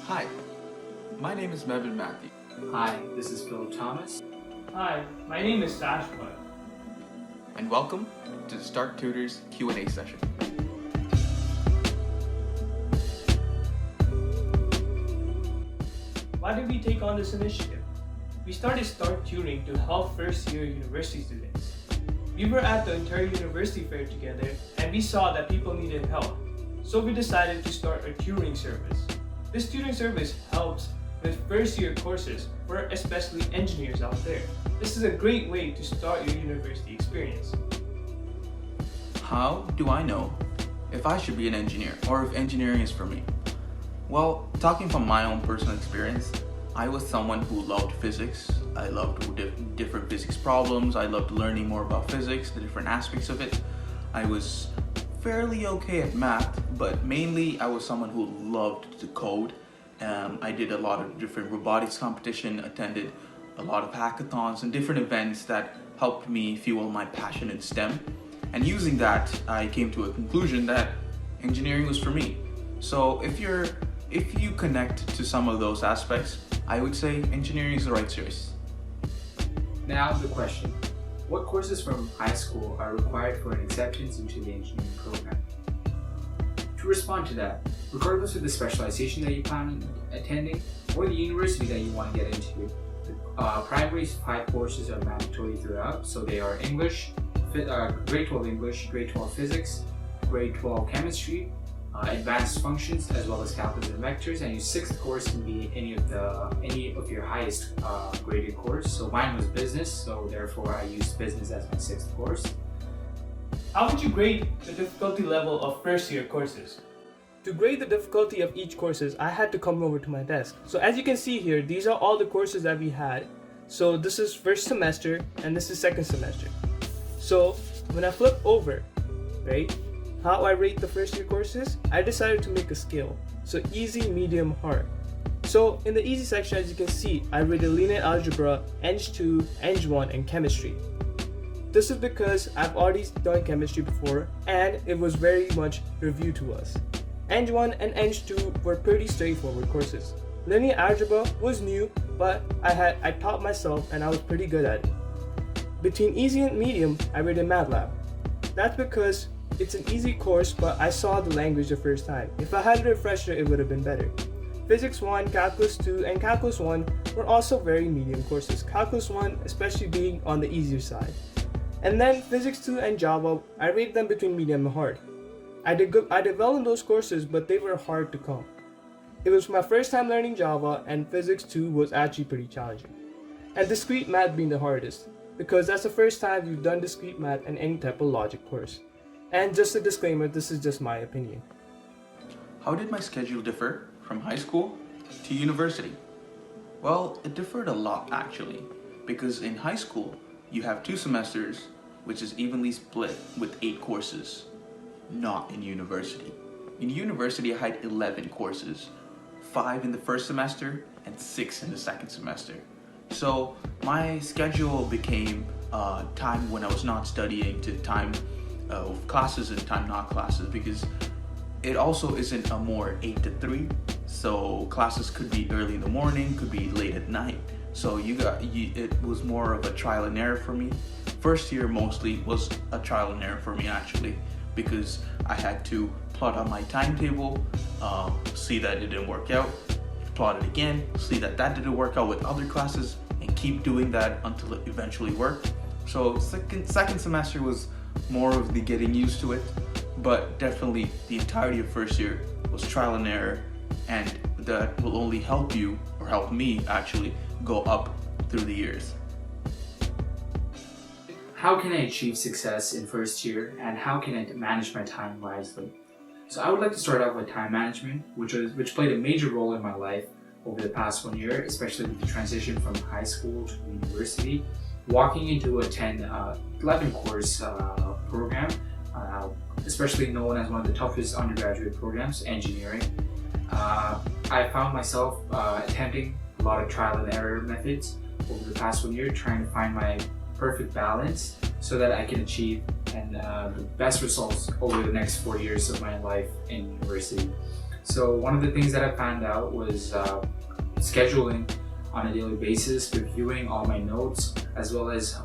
Hi, my name is Mevin Matthew. Hi, this is Philip Thomas. Hi, my name is Sashwat. And welcome to the Stark Tutors Q&A session. Why did we take on this initiative? We started Stark Tutoring to help first-year university students. We were at the entire university fair together and we saw that people needed help. So we decided to start a tutoring service. This tutoring service helps with first-year courses for especially engineers out there. This is a great way to start your university experience. How do I know if I should be an engineer or if engineering is for me? Well, talking from my own personal experience, I was someone who loved physics. I loved different physics problems. I loved learning more about physics, the different aspects of it. I was fairly okay at math, but mainly I was someone who loved to code. I did a lot of different robotics competition, attended a lot of hackathons and different events that helped me fuel my passion in STEM. And using that, I came to a conclusion that engineering was for me. So if you connect to some of those aspects, I would say engineering is the right choice. Now the question, what courses from high school are required for an acceptance into the engineering program? To respond to that, regardless of the specialization that you plan on attending or the university that you want to get into, primary 5 courses are mandatory throughout, so they are English, grade 12 English, grade 12 Physics, grade 12 Chemistry, advanced functions, as well as calculus and vectors, and your 6th course can be any of your highest graded course. So mine was business, so therefore I used business as my 6th course. How would you grade the difficulty level of first-year courses? To grade the difficulty of each courses, I had to come over to my desk. So as you can see here, these are all the courses that we had. So this is first semester and this is second semester. So when I flip over, right, how I rate the first year courses, I decided to make a scale. So easy, medium, hard. So in the easy section, as you can see, I rated linear algebra, Eng2, Eng1, and chemistry. This is because I've already done chemistry before and it was very much reviewed to us. Eng1 and Eng2 were pretty straightforward courses. Linear algebra was new, but I taught myself and I was pretty good at it. Between easy and medium, I rated MATLAB. That's because it's an easy course, but I saw the language the first time. If I had a refresher, it would have been better. Physics 1, Calculus 2, and Calculus 1 were also very medium courses. Calculus 1 especially being on the easier side. And then Physics 2 and Java, I rated them between medium and hard. I did well in those courses, but they were hard to come. It was my first time learning Java, and Physics 2 was actually pretty challenging. And discrete math being the hardest, because that's the first time you've done discrete math in any type of logic course. And just a disclaimer, this is just my opinion. How did my schedule differ from high school to university? Well, it differed a lot actually, because in high school, you have 2 semesters, which is evenly split with 8 courses. Not in university. In university, I had 11 courses, 5 in the first semester and 6 in the second semester. So my schedule became time when I was not studying to time of classes and time not classes, because it also isn't a more 8 to 3. So classes could be early in the morning, could be late at night. So it was more of a trial and error for me. First year mostly was a trial and error for me actually, because I had to plot out my timetable, see that it didn't work out, plot it again, see that didn't work out with other classes, and keep doing that until it eventually worked. So second semester was more of the getting used to it, but definitely the entirety of first year was trial and error, and that will only help you, or help me actually, go up through the years. How can I achieve success in first year, and how can I manage my time wisely? So I would like to start off with time management, which played a major role in my life over the past 1 year, especially with the transition from high school to university. Walking into a 11 course program, especially known as one of the toughest undergraduate programs, engineering. I found myself attempting a lot of trial and error methods over the past 1 year, trying to find my perfect balance so that I can achieve the best results over the next 4 years of my life in university. So one of the things that I found out was scheduling on a daily basis, reviewing all my notes, as well as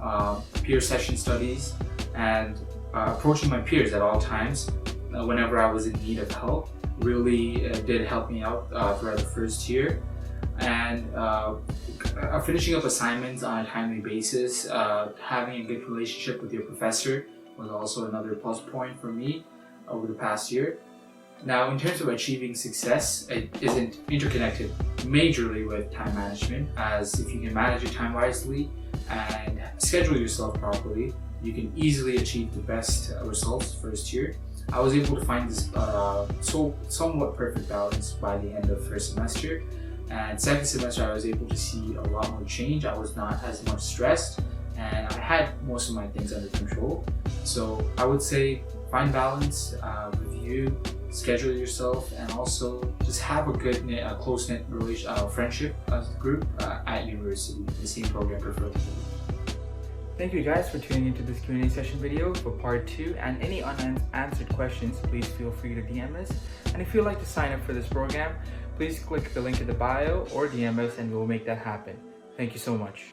peer session studies, and approaching my peers at all times whenever I was in need of help really did help me out throughout the first year. And finishing up assignments on a timely basis, having a good relationship with your professor was also another plus point for me over the past year. Now, in terms of achieving success, it isn't interconnected majorly with time management, as if you can manage your time wisely and schedule yourself properly, you can easily achieve the best results first year. I was able to find this somewhat perfect balance by the end of first semester, and second semester I was able to see a lot more change. I was not as much stressed, and I had most of my things under control. So I would say find balance, review, schedule yourself, and also just have a good, close-knit friendship as a group at university, the same program preferably. Thank you guys for tuning into this Q&A session video for part 2, and any unanswered questions, please feel free to DM us. And if you'd like to sign up for this program, please click the link in the bio or DM us and we'll make that happen. Thank you so much.